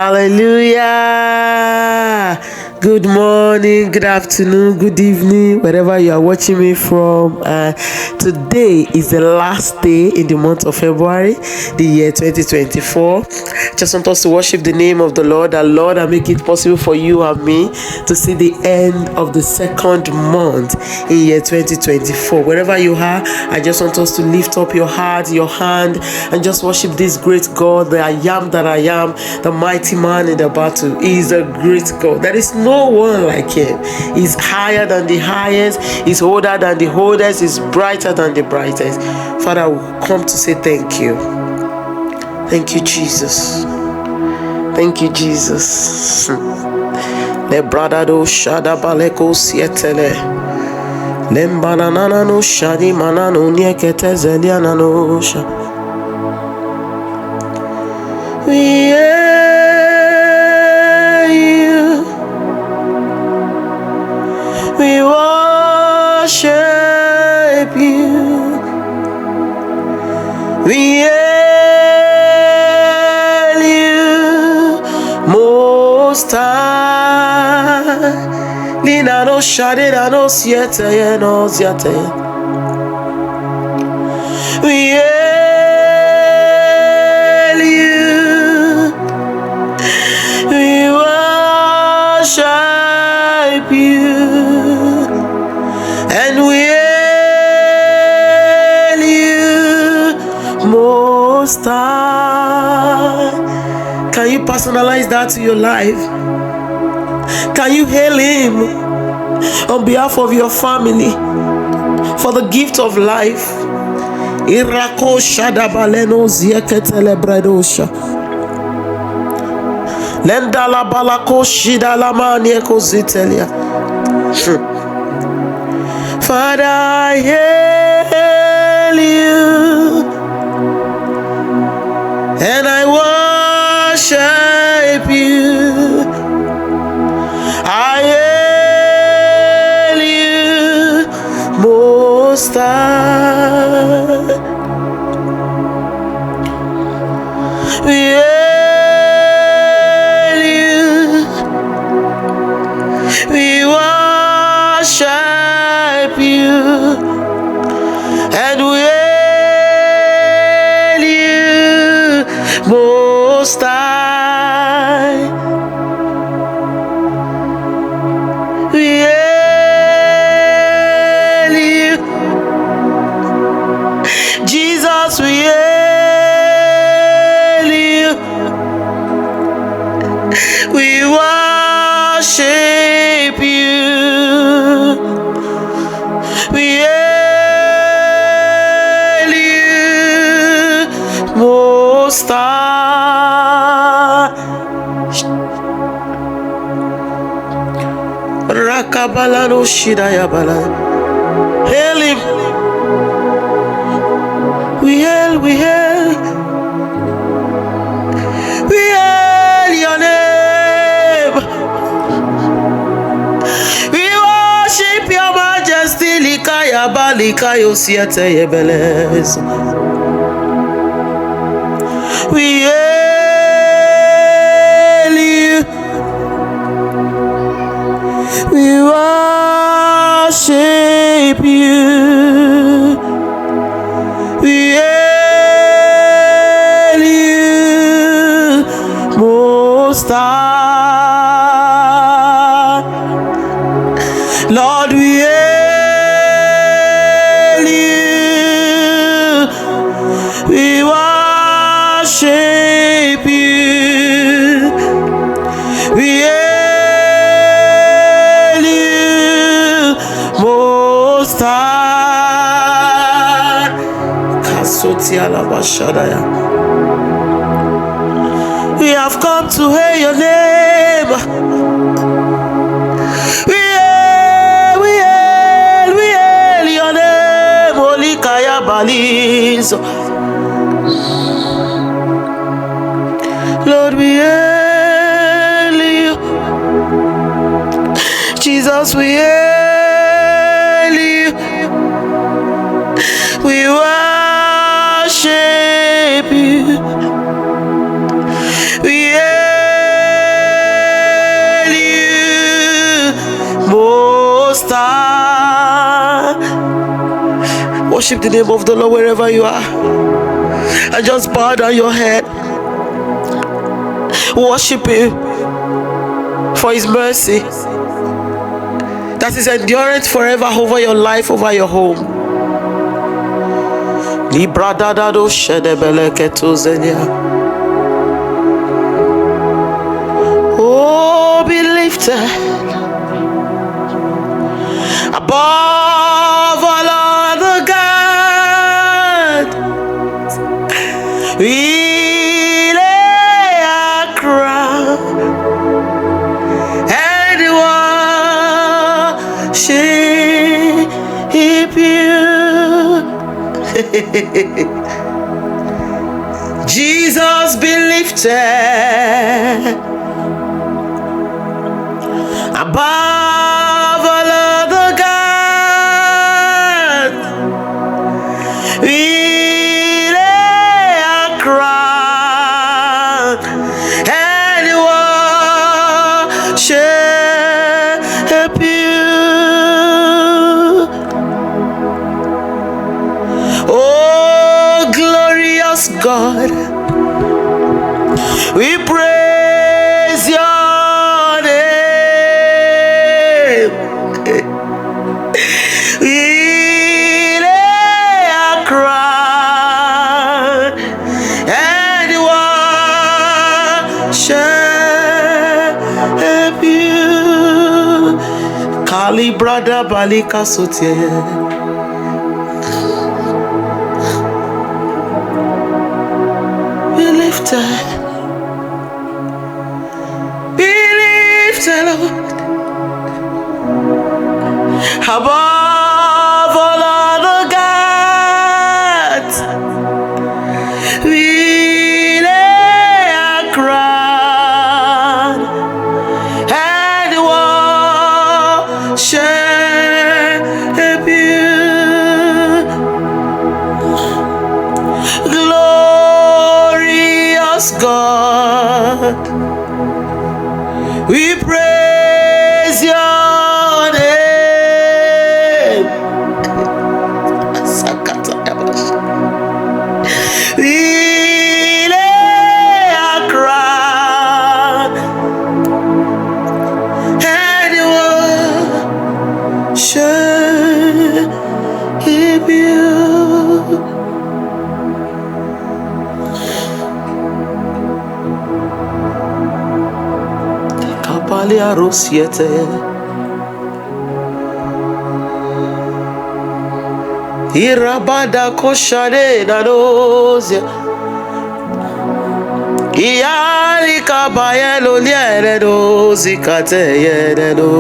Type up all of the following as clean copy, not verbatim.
Hallelujah. Good morning, good afternoon, good evening, wherever you are watching me from. Today is the last day in the month of February, the year 2024. Just want us to worship the name of the Lord, and make it possible for you and me to see the end of the second month in year 2024. Wherever you are, I just want us to lift up your heart, your hand, and just worship this great God, the I am that I am, the mighty man in the battle. He is a great God. There is no one like him. He's higher than the highest. He's older than the oldest. He's brighter than the brightest. Father, we come to say thank you. Thank you, Jesus. Thank you, Jesus. Le bradado shada baleko sietele. Lembanana no shadi manano niekete zeliana no sha. We We worship you. We hail you, Most High. Lina no shade no siete no siete. We hail you. We worship you. And we hail you, Most High. Can you personalize that to your life? Can you hail him on behalf of your family for the gift of life? Irako shadabaleno zieketele bredosha. Lendala balako shidala manieko zitelia. Father, I hail you, and I worship you. I hail you, Most High. We hail you, we worship you, and we hail you, Most High. We hail you, Jesus. We hail you. We worship you. We hail you, Most High. Rakabala no shidaya bala. Hail him. We hail, we hail. We hail your name. We worship your majesty. Likaya balika yosiete yebeles. We hail you. We worship you. We hail you, Most High. Lord, we hail you. We worship you. We hail you, Most High. Kasotia la bashadaya. We have come to hail your name. We hail your name. Holy Kaya Balis. Lord, we hail you. Jesus, we hail you. We worship you. We hail worship the name of the Lord wherever you are. And just bow down your head. Worship Him for His mercy that is endurance forever over your life, over your home. Oh, be lifted above all other gods. We lay our crown and worship you. Jesus, be lifted above all other gods. We lay our crown and worship you. Oh, glorious God, we praise your name. We lay our crown and worship you. Kali brada balika sotie. Be lifted, Lord, above all other gods. We lay our crown and worship you. Glorious God, we praise your name. We lay our crown and worship you. Kapalia rosiete. Irabada koshane nanozia. Iyali kabayelo liero zikate yero.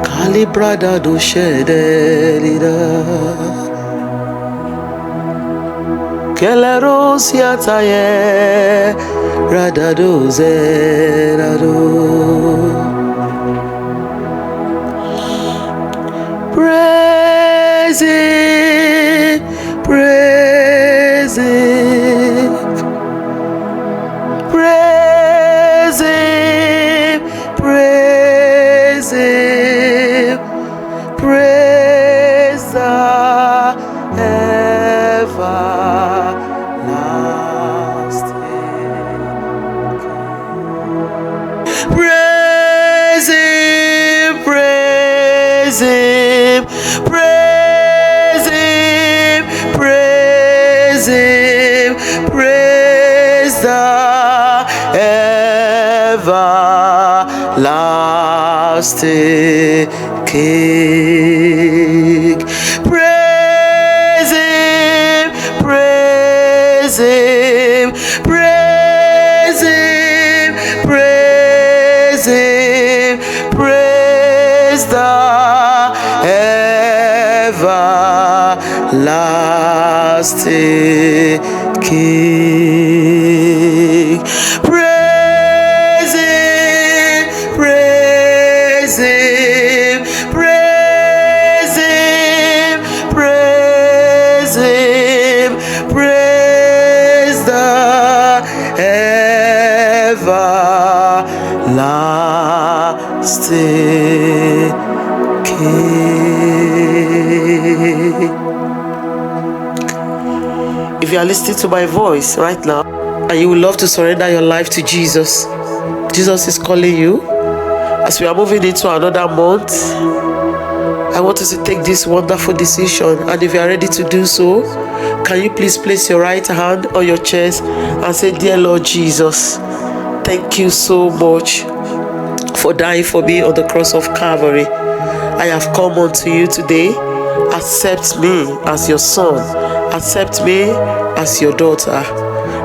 Kali brada do shedelida. Kelero siataye rada do zerado. Praise Him, praise Him, praise Him, praise Him, praise the everlasting. Praise Him, praise Him, praise Him, praise Him, praise the everlasting King. Praise Him, praise Him, praise Him, praise Him, praise the everlasting King. Praise Him, praise Him, praise Him, praise everlasting King. If you are listening to my voice right now and you would love to surrender your life to Jesus, Jesus is calling you. As we are moving into another month, I want us to take this wonderful decision. And if you are ready to do so, can you please place your right hand on your chest and say, "Dear Lord Jesus, thank you so much for dying for me on the cross of Calvary. I have come unto you today. Accept me as your son. Accept me as your daughter.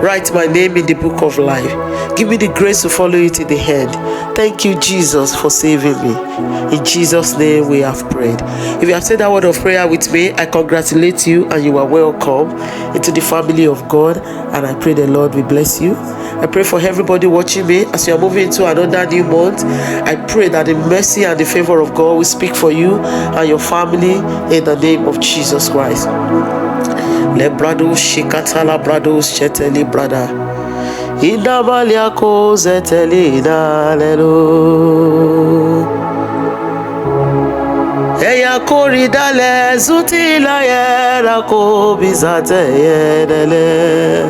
Write my name in the book of life. Give me the grace to follow you to the end. Thank you, Jesus, for saving me. In Jesus' name we have prayed." If you have said that word of prayer with me, I congratulate you and you are welcome into the family of God. And I pray the Lord will bless you. I pray for everybody watching me as you are moving into another new month. I pray that the mercy and the favor of God will speak for you and your family in the name of Jesus Christ. Lebrado shikatala brado sheteli brada. Indabalia ko zeteli dalelo. Eya kori zuti la yera ko bizate yedele.